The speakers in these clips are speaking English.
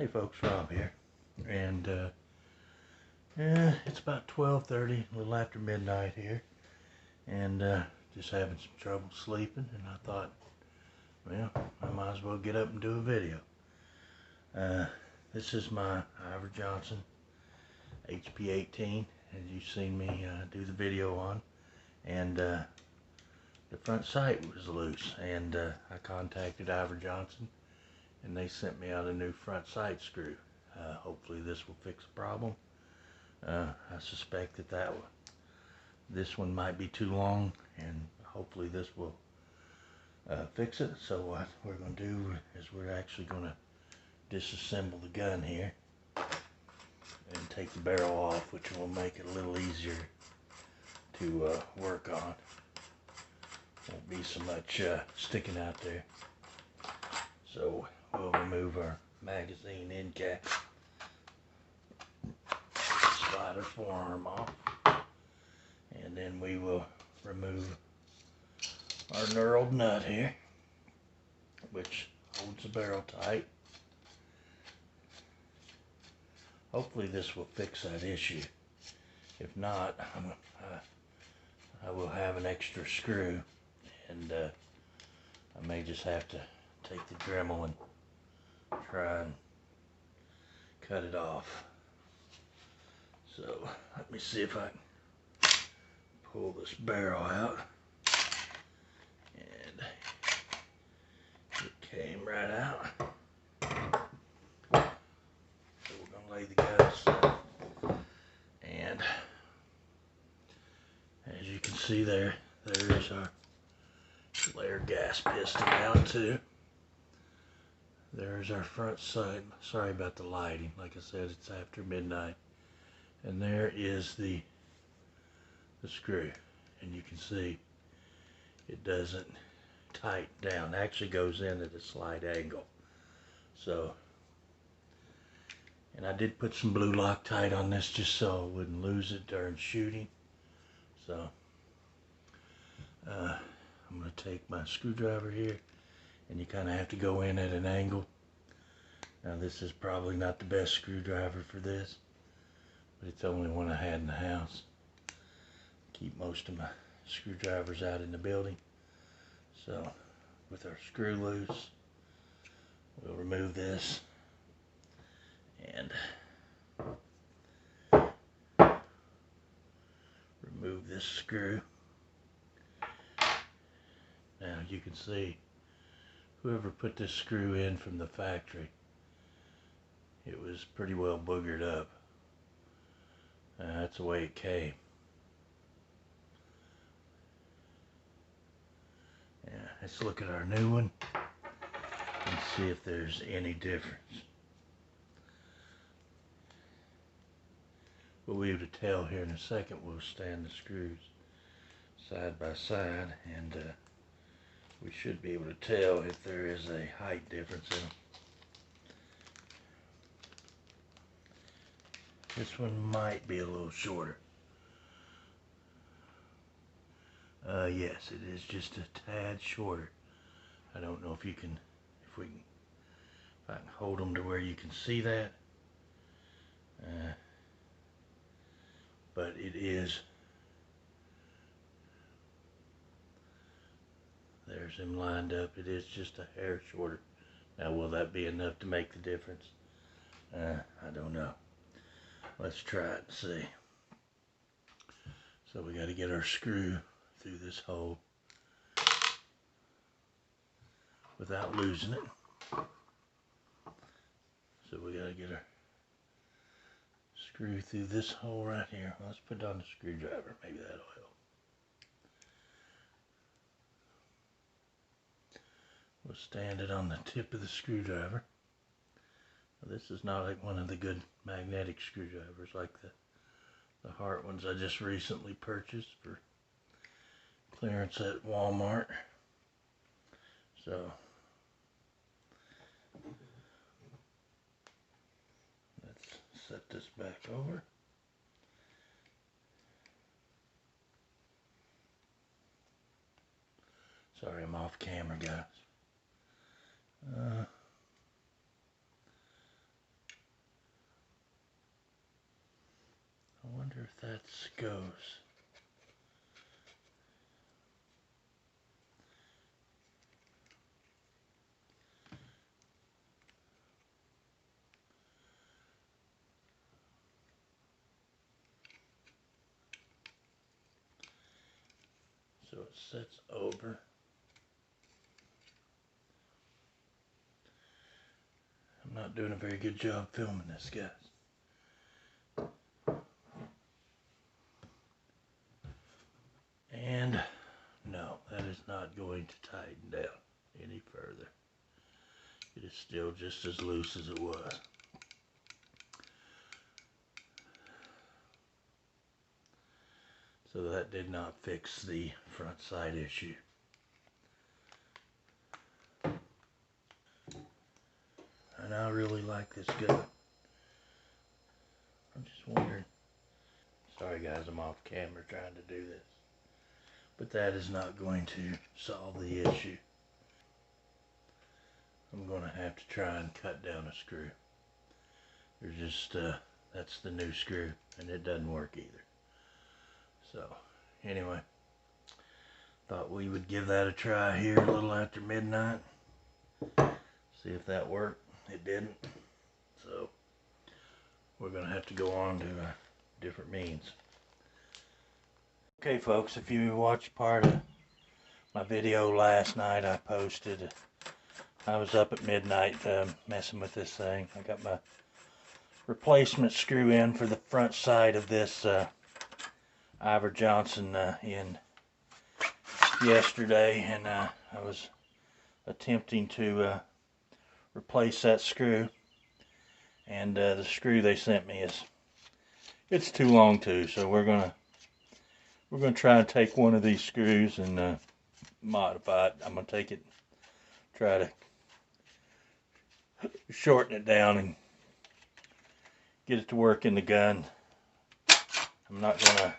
Hey folks, Rob here, and it's about 12:30, a little after midnight here, and just having some trouble sleeping, and I thought, well, I might as well get up and do a video. This is my Iver Johnson hp18, as you've seen me do the video on, and the front sight was loose, and I contacted Iver Johnson, and they sent me out a new front sight screw. Hopefully this will fix the problem. I suspect that this one might be too long, and hopefully this will fix it. So what we're going to do is we're actually going to disassemble the gun here and take the barrel off, which will make it a little easier to work on. Won't be so much sticking out there. So we'll remove our magazine end cap, slide our forearm off, and then we will remove our knurled nut here, which holds the barrel tight. Hopefully this will fix that issue. If not, I will have an extra screw, and I may just have to take the Dremel and try and cut it off. So let me see if I can pull this barrel out, and it came right out. So we're going to lay the gun aside, and as you can see there is our flare gas piston out too. There's our front sight. Sorry about the lighting. Like I said, it's after midnight. And there is the screw. And you can see it doesn't tighten down. It actually goes in at a slight angle. So, and I did put some blue Loctite on this just so I wouldn't lose it during shooting. So, I'm going to take my screwdriver here, and you kind of have to go in at an angle. Now this is probably not the best screwdriver for this, but it's the only one I had in the house. Keep most of my screwdrivers out in the building. So with our screw loose, we'll remove this and remove this screw. Now you can see whoever put this screw in from the factory, it was pretty well boogered up. That's the way it came. Yeah, let's look at our new one and see if there's any difference. We'll be able to tell here in a second. We'll stand the screws side by side, and we should be able to tell if there is a height difference in them. This one might be a little shorter. Yes, it is just a tad shorter. I don't know if you can, if I can hold them to where you can see that. But it is. There's them lined up. It is just a hair shorter. Now, will that be enough to make the difference? I don't know. Let's try it and see. So we got to get our screw through this hole without losing it. So we got to get our screw through this hole right here. Let's put on the screwdriver. Maybe that'll help. We'll stand it on the tip of the screwdriver. This is not like one of the good magnetic screwdrivers like the Hart ones I just recently purchased for clearance at Walmart. So let's set this back over. Sorry, I'm off camera, guys. if that goes. So it sits over. I'm not doing a very good job filming this, guys. And no, that is not going to tighten down any further. It is still just as loose as it was. So that did not fix the front sight issue. And I really like this gun. I'm just wondering. Sorry guys, I'm off camera trying to do this. But that is not going to solve the issue. I'm going to have to try and cut down a screw. There's just, that's the new screw, and it doesn't work either. So, anyway, thought we would give that a try here a little after midnight. See if that worked. It didn't. So, we're going to have to go on to different means. Okay folks, if you watched part of my video last night, I posted, I was up at midnight messing with this thing. I got my replacement screw in for the front side of this Iver Johnson in yesterday, and I was attempting to replace that screw, and the screw they sent me it's too long too, so we're gonna try and take one of these screws and modify it. I'm gonna take it, try to shorten it down and get it to work in the gun. I'm not gonna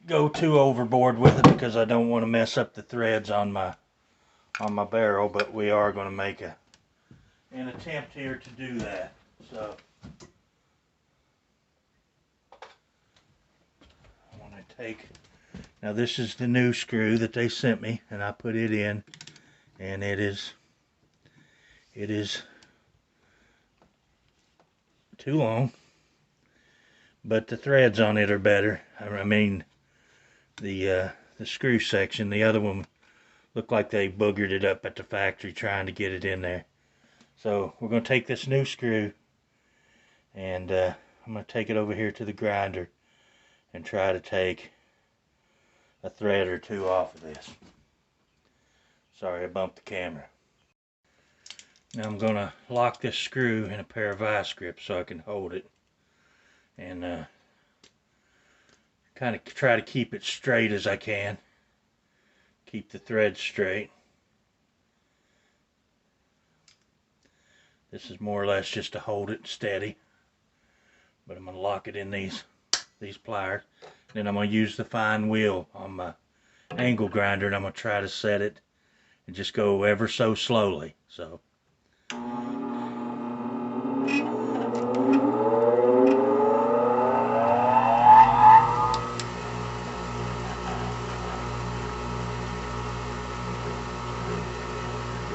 go too overboard with it because I don't want to mess up the threads on my barrel, but we are going to make an attempt here to do that. So I want to take, now this is the new screw that they sent me, and I put it in, and it is too long, but the threads on it are better. I mean, the screw section, the other one looked like they boogered it up at the factory trying to get it in there. So we're going to take this new screw, and I'm going to take it over here to the grinder and try to take a thread or two off of this. Sorry, I bumped the camera. Now I'm going to lock this screw in a pair of vice grips so I can hold it, and kind of try to keep it straight as I can. Keep the thread straight. This is more or less just to hold it steady, but I'm going to lock it in these pliers. Then I'm going to use the fine wheel on my angle grinder, and I'm going to try to set it and just go ever so slowly. So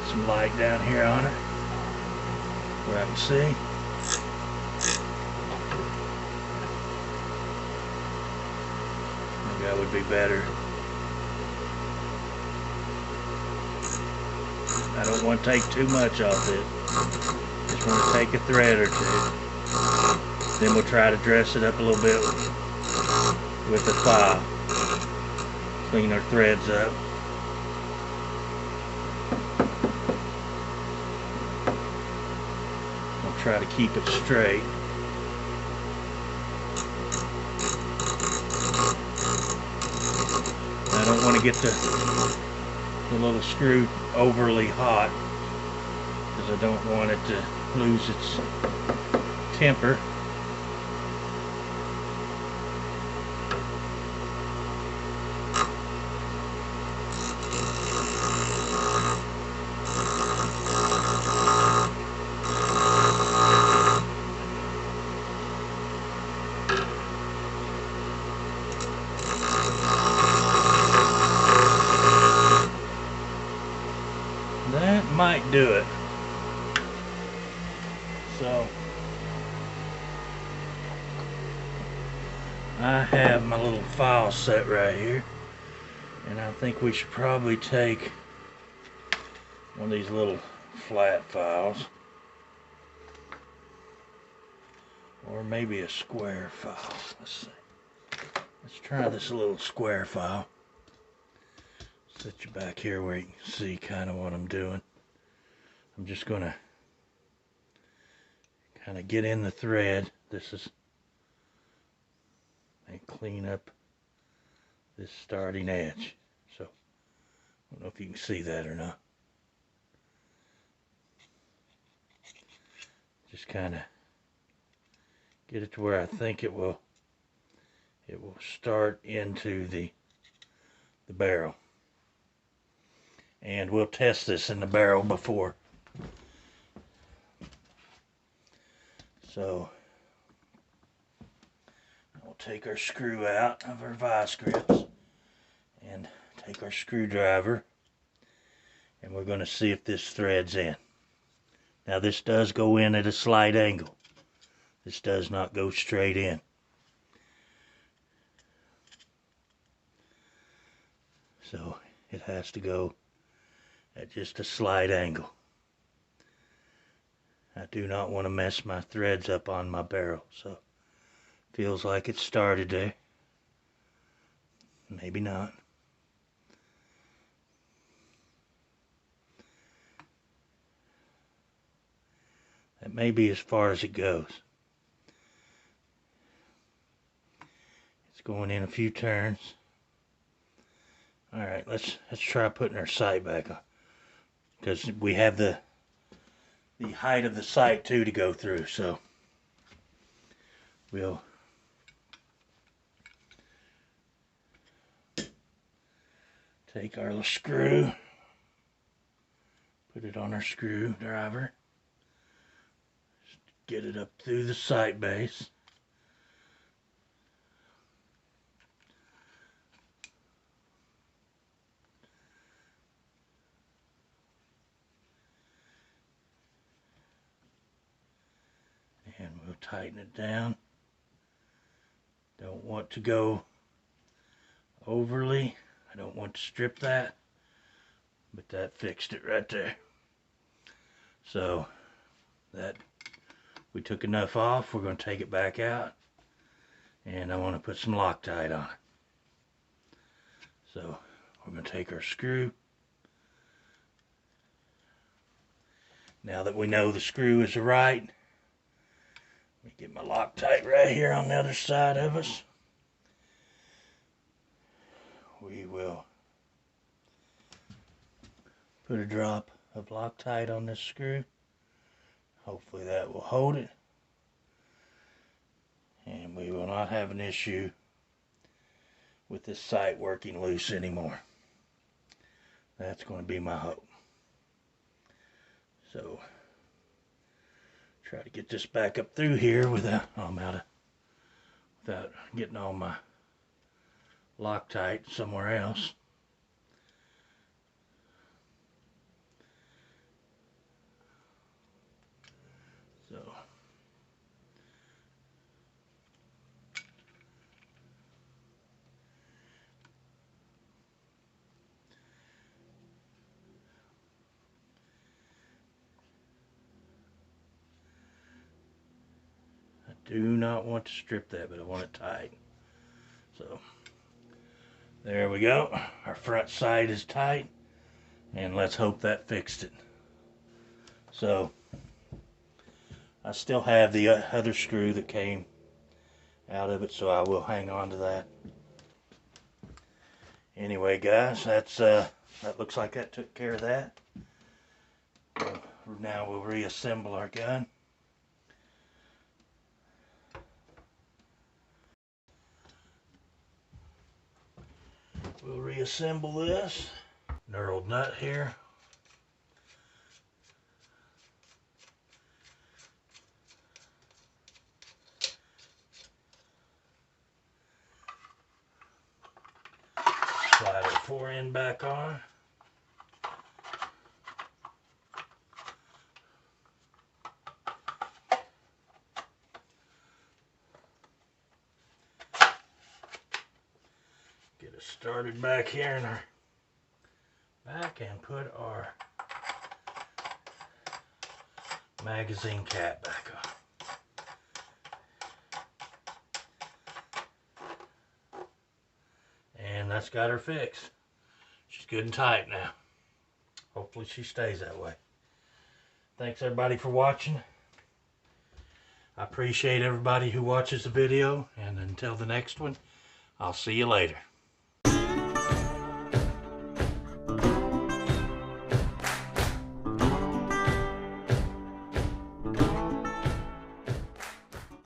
some light down here on it where I can see. Maybe that would be better. I don't want to take too much off it. Just want to take a thread or two. Then we'll try to dress it up a little bit with the file. Clean our threads up. Try to keep it straight. I don't want to get the little screw overly hot because I don't want it to lose its temper. So I have my little file set right here, and I think we should probably take one of these little flat files, or maybe a square file. Let's see. Let's try this little square file. Set you back here where you can see kind of what I'm doing. I'm just going to kind of get in the thread. This is, and clean up this starting edge. So I don't know if you can see that or not. Just kind of get it to where I think it will start into the barrel. And we'll test this in the barrel before. So we'll take our screw out of our vice grips and take our screwdriver, and we're going to see if this threads in. Now this does go in at a slight angle. This does not go straight in. So it has to go at just a slight angle. I do not want to mess my threads up on my barrel. So feels like it started there. Maybe not. That may be as far as it goes. It's going in a few turns. Alright, let's try putting our sight back on. Because we have the height of the sight too to go through, so we'll take our little screw, put it on our screwdriver, get it up through the sight base. And we'll tighten it down. Don't want to go overly. I don't want to strip that. But that fixed it right there. So that we took enough off. We're going to take it back out. And I want to put some Loctite on it. So we're going to take our screw. Now that we know the screw is right, let me get my Loctite right here on the other side of us. We will put a drop of Loctite on this screw. Hopefully that will hold it. And we will not have an issue with this sight working loose anymore. That's going to be my hope. So try to get this back up through here without without getting all my Loctite somewhere else. So I do not want to strip that, but I want it tight. So there we go. Our front sight is tight, and let's hope that fixed it. So I still have the other screw that came out of it, so I will hang on to that. Anyway, guys, that's that looks like that took care of that. Now we'll reassemble our gun. We'll reassemble this. Knurled nut here. Slide our fore end back on. started back here in our back and put our magazine cap back on. And that's got her fixed. She's good and tight now. Hopefully she stays that way. Thanks everybody for watching. I appreciate everybody who watches the video, and until the next one, I'll see you later.